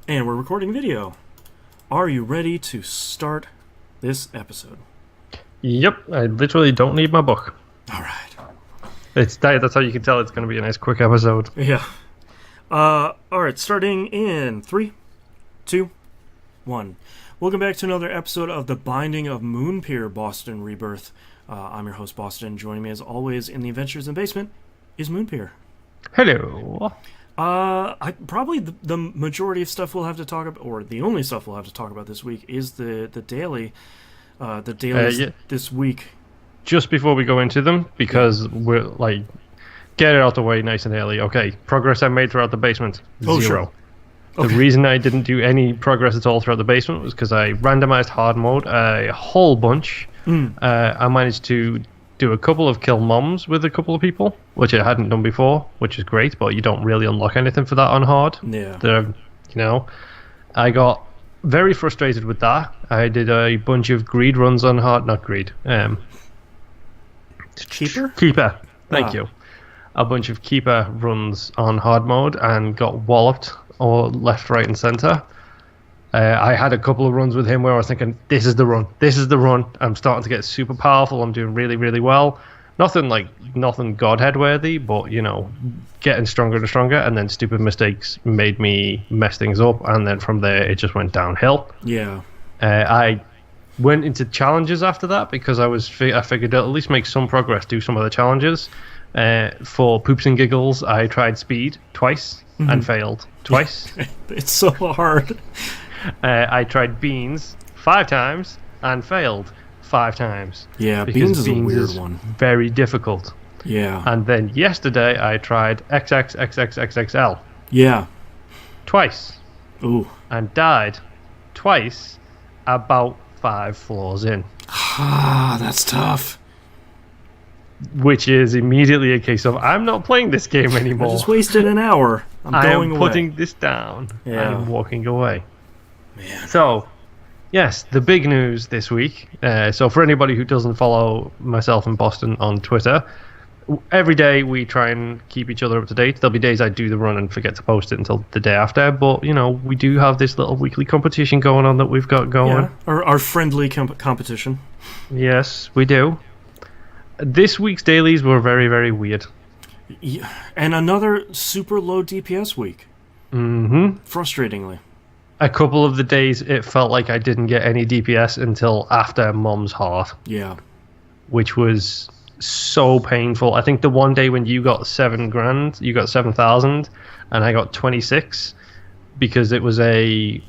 And we're recording video. Are you ready to start this episode? Yep, I literally don't need my book. All right. That's how you can tell it's going to be a nice quick episode. Yeah. All right, starting in 3, 2, 1. Welcome back to another episode of The Binding of Moonpir, Boston Rebirth. I'm your host, Boston. Joining me as always in the Adventures in the Basement is Moonpir. Hello. Probably the majority of stuff we'll have to talk about, or the only stuff we'll have to talk about this week, is the daily, this week. Just before we go into them, because we're like, get it out the way nice and early. Okay, progress I made throughout the basement, 0. Sure. The reason I didn't do any progress at all throughout the basement was because I randomized hard mode a whole bunch. I managed to do a couple of kill moms with a couple of people, which I hadn't done before, which is great, but you don't really unlock anything for that on hard. Yeah. I got very frustrated with that. I did a bunch of greed runs on hard, not greed. Keeper. Thank you. A bunch of keeper runs on hard mode and got walloped or left, right, and center. I had a couple of runs with him where I was thinking, this is the run. I'm starting to get super powerful. I'm doing really, really well. Nothing Godhead worthy, but getting stronger and stronger. And then stupid mistakes made me mess things up. And then from there, it just went downhill. Yeah. I went into challenges after that because I figured I'd at least make some progress, do some of the challenges. For poops and giggles, I tried speed twice and failed twice. It's so hard. I tried beans 5 times and failed 5 times. Yeah, beans is a weird one. Very difficult. Yeah. And then yesterday I tried XXXXXXL. Yeah. Twice. Ooh. And died twice about 5 floors in. Ah, that's tough. Which is immediately a case of, I'm not playing this game anymore. I just wasted an hour. I am putting this down. Yeah. I'm walking away. Man. So, yes, the big news this week. So for anybody who doesn't follow myself and Boston on Twitter, every day we try and keep each other up to date. There'll be days I do the run and forget to post it until the day after, but, we do have this little weekly competition going on that we've got going. Yeah, our friendly competition. Yes, we do. This week's dailies were very, very weird. Yeah. And another super low DPS week. Mm-hmm. Frustratingly. A couple of the days, it felt like I didn't get any DPS until after Mom's Heart. Yeah. Which was so painful. I think the one day when you got $7,000, you got 7,000, and I got 26 because it was a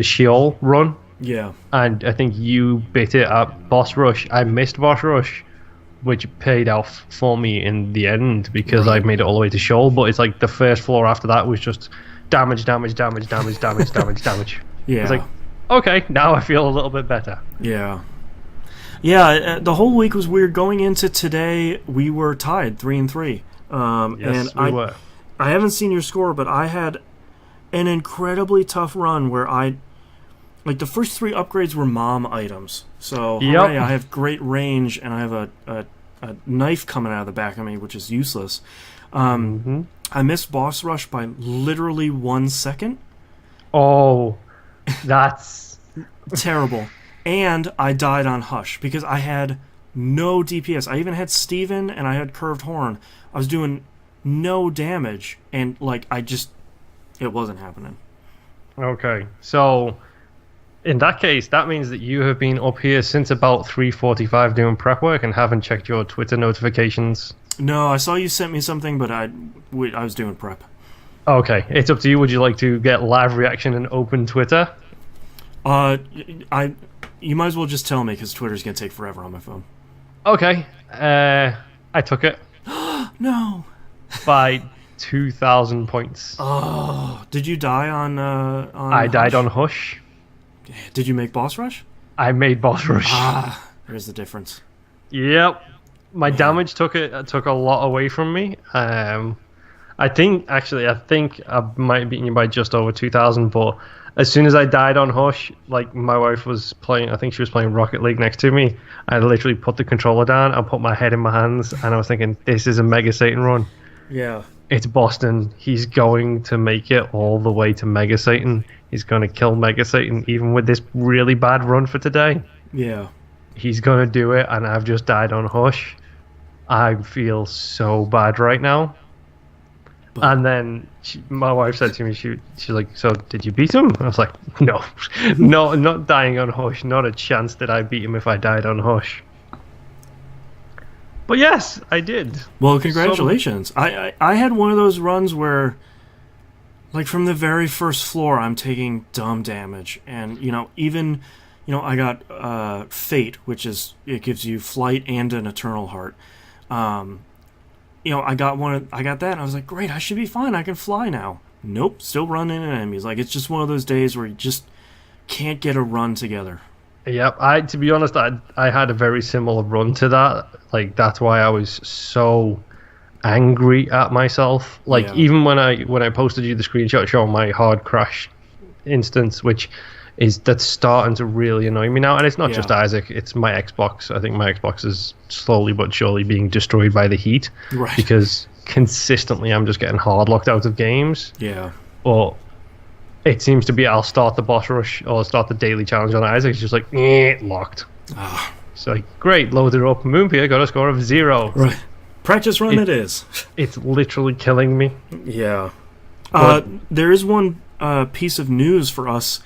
Sheol run. Yeah. And I think you bit it at Boss Rush. I missed Boss Rush, which paid off for me in the end because I made it all the way to Sheol. But it's like the first floor after that was just damage. Yeah. It's like, okay, now I feel a little bit better. Yeah. Yeah, the whole week was weird. Going into today, we were tied 3-3. Yes, we were. I haven't seen your score, but I had an incredibly tough run where the first 3 upgrades were mom items. So hooray, I have great range, and I have a knife coming out of the back of me, which is useless. I missed boss rush by literally 1 second. Oh, that's terrible. And I died on Hush because I had no DPS. I even had Steven and I had Curved Horn. I was doing no damage, and it wasn't happening. Okay, so in that case, that means that you have been up here since about 3:45 doing prep work and haven't checked your Twitter notifications. No, I saw you sent me something, but I was doing prep. Okay, it's up to you. Would you like to get live reaction and open Twitter? You might as well just tell me because Twitter's gonna take forever on my phone. Okay, I took it. No. By 2,000 points. Oh, did you die on I died on Hush. Did you make boss rush? I made boss rush. There's the difference. Yep. My damage took a lot away from me. I think I might have beaten you by just over 2,000, but as soon as I died on Hush, like my wife was playing, I think she was playing Rocket League next to me. I literally put the controller down and put my head in my hands, and I was thinking, this is a Mega Satan run. Yeah. It's Boston. He's going to make it all the way to Mega Satan. He's going to kill Mega Satan, even with this really bad run for today. Yeah. He's going to do it, and I've just died on Hush. I feel so bad right now. But, and then my wife said to me, she's like, so did you beat him? I was like, no, not dying on Hush. Not a chance that I beat him if I died on Hush. But yes, I did. Well, congratulations. I had one of those runs where, like, from the very first floor, I'm taking dumb damage. And, even, I got Fate, which is, it gives you Flight and an Eternal Heart. I got that, and I was like, great, I should be fine. I can fly now. Nope, still running into enemies. Like, it's just one of those days where you just can't get a run together. Yep, to be honest, I had a very similar run to that. Like, that's why I was so angry at myself. Like, even when I posted you the screenshot showing my hard crash instance, that's starting to really annoy me now. And it's not just Isaac, it's my Xbox. I think my Xbox is slowly but surely being destroyed by the heat. Right. Because consistently I'm just getting hard locked out of games. Yeah. But it seems to be I'll start the boss rush or start the daily challenge on Isaac. It's just like, locked. It's like, great, load it up. Moonpir got a score of 0. Right. Practice run it is. It's literally killing me. Yeah. There is one piece of news for us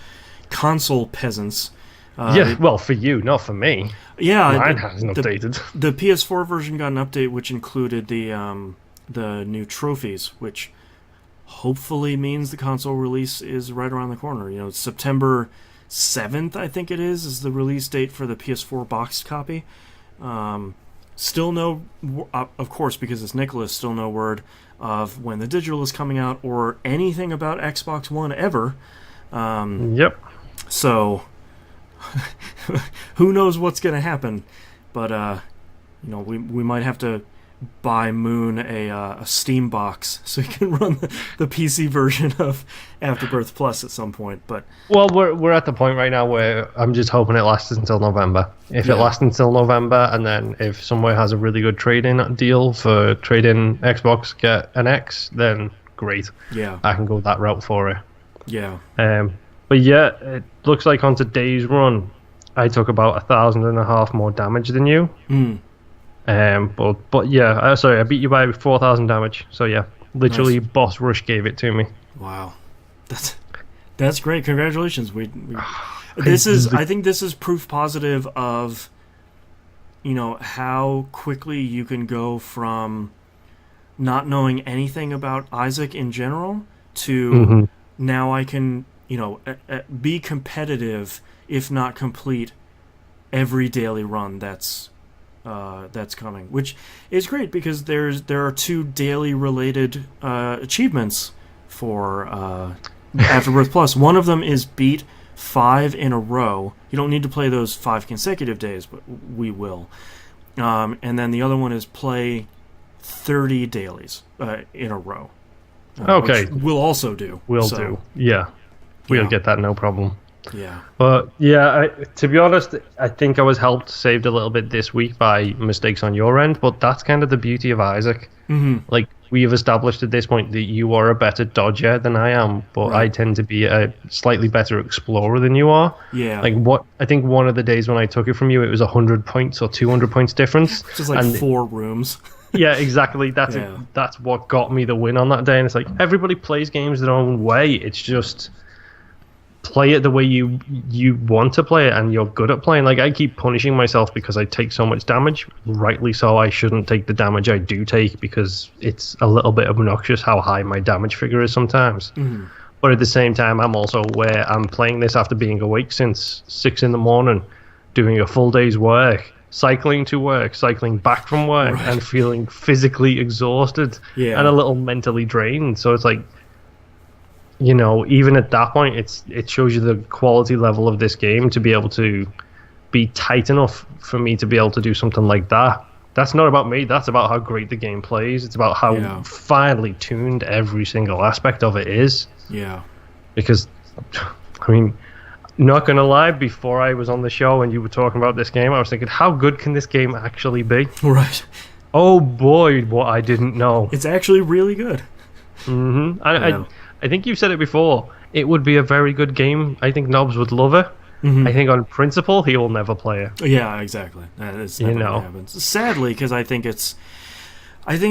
console peasants. Well, for you, not for me. Yeah. Mine hasn't updated. The PS4 version got an update which included the new trophies, which hopefully means the console release is right around the corner. September 7th, I think it is the release date for the PS4 boxed copy. Still no, of course, because it's Nicholas, still no word of when the digital is coming out or anything about Xbox One ever. Yep. So, who knows what's going to happen? But, we might have to buy Moon a Steam box so he can run the PC version of Afterbirth Plus at some point. But we're at the point right now where I'm just hoping it lasts until November. If it lasts until November, and then if somewhere has a really good trade-in deal for trade-in Xbox, get an X, then great. Yeah, I can go that route for it. Yeah. But it looks like on today's run, I took about 1,500 more damage than you. But yeah, sorry, I beat you by 4,000 damage. So yeah, literally nice. Boss rush gave it to me. Wow, that's great. Congratulations. I think this is proof positive of how quickly you can go from not knowing anything about Isaac in general to now I can be competitive, if not complete, every daily run that's coming, which is great because there are 2 daily related achievements for Afterbirth Plus. One of them is beat 5 in a row. You don't need to play those 5 consecutive days, but we will. And then the other one is play 30 dailies in a row. Okay, we'll also do. We'll get that, no problem. Yeah. But yeah, to be honest, I think I was saved a little bit this week by mistakes on your end, but that's kind of the beauty of Isaac. Like, we have established at this point that you are a better dodger than I am, but I tend to be a slightly better explorer than you are. Yeah. Like, I think one of the days when I took it from you, it was 100 points or 200 points difference. Just like 4 rooms. Yeah, exactly. That's what got me the win on that day. And it's like, everybody plays games their own way. It's just play it the way you want to play it, and you're good at playing. Like, I keep punishing myself because I take so much damage. Rightly so, I shouldn't take the damage I do take because it's a little bit obnoxious how high my damage figure is sometimes. But at the same time, I'm also aware I'm playing this after being awake since 6 in the morning, doing a full day's work, cycling to work, cycling back from work, and feeling physically exhausted and a little mentally drained. So it's like, even at that point, it shows you the quality level of this game to be able to be tight enough for me to be able to do something like that. That's not about me. That's about how great the game plays. It's about how finely tuned every single aspect of it is. Yeah. Because, I mean, not going to lie, before I was on the show and you were talking about this game, I was thinking, how good can this game actually be? Right. Oh boy, what I didn't know. It's actually really good. Mm-hmm. Yeah. I think you've said it before. It would be a very good game. I think Nobs would love it. Mm-hmm. I think on principle, he will never play it. Yeah, exactly. It's never gonna happen. Sadly, because I think it's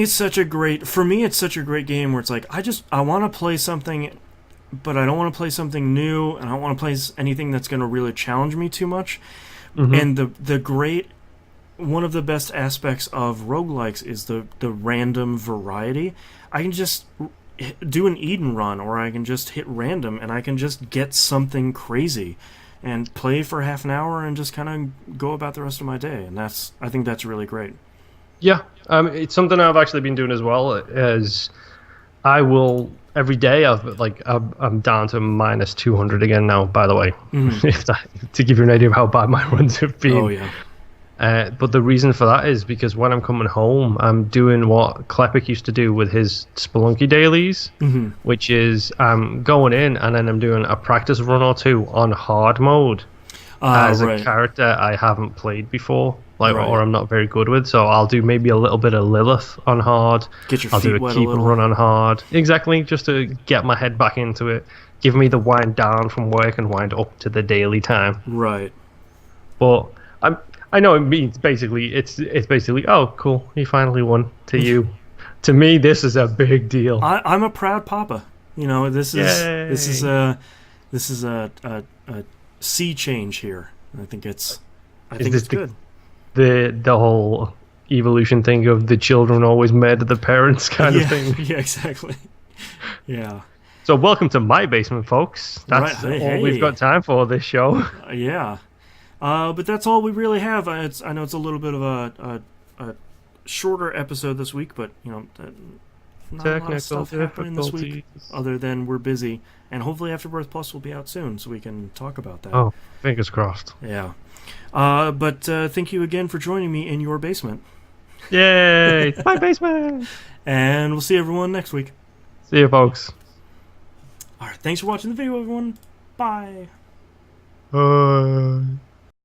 such a great. For me, it's such a great game where it's like I want to play something, but I don't want to play something new, and I don't want to play anything that's going to really challenge me too much. Mm-hmm. And the great. One of the best aspects of roguelikes is the random variety. I can just do an Eden run, or I can just hit random, and I can just get something crazy and play for half an hour and just kind of go about the rest of my day. And I think that's really great. Yeah, it's something I've actually been doing as well. As I will every day. I'm down to minus 200 again now. By the way, to give you an idea of how bad my runs have been. Oh yeah. But the reason for that is because when I'm coming home, I'm doing what Klepik used to do with his Spelunky dailies, which is going in and then I'm doing a practice run or two on hard mode as a character I haven't played before, or I'm not very good with. So I'll do maybe a little bit of Lilith on hard. I'll do a keep and run on hard. Exactly, just to get my head back into it. Give me the wind down from work and wind up to the daily time. Right. But I know it means basically it's basically, oh cool, he finally won. To you, to me, this is a big deal. I'm a proud papa. This is a sea change here. I think it's good. The whole evolution thing of the children always mad at the parents kind of thing. Yeah, exactly. Yeah. So welcome to my basement, folks. That's all we've got time for this show. Yeah. But that's all we really have. I know it's a little bit of a shorter episode this week, but not a lot of stuff happening this week other than we're busy. And hopefully Afterbirth Plus will be out soon, so we can talk about that. Oh, fingers crossed. Yeah. But thank you again for joining me in your basement. Yay! My basement! And we'll see everyone next week. See you, folks. All right. Thanks for watching the video, everyone. Bye. Bye.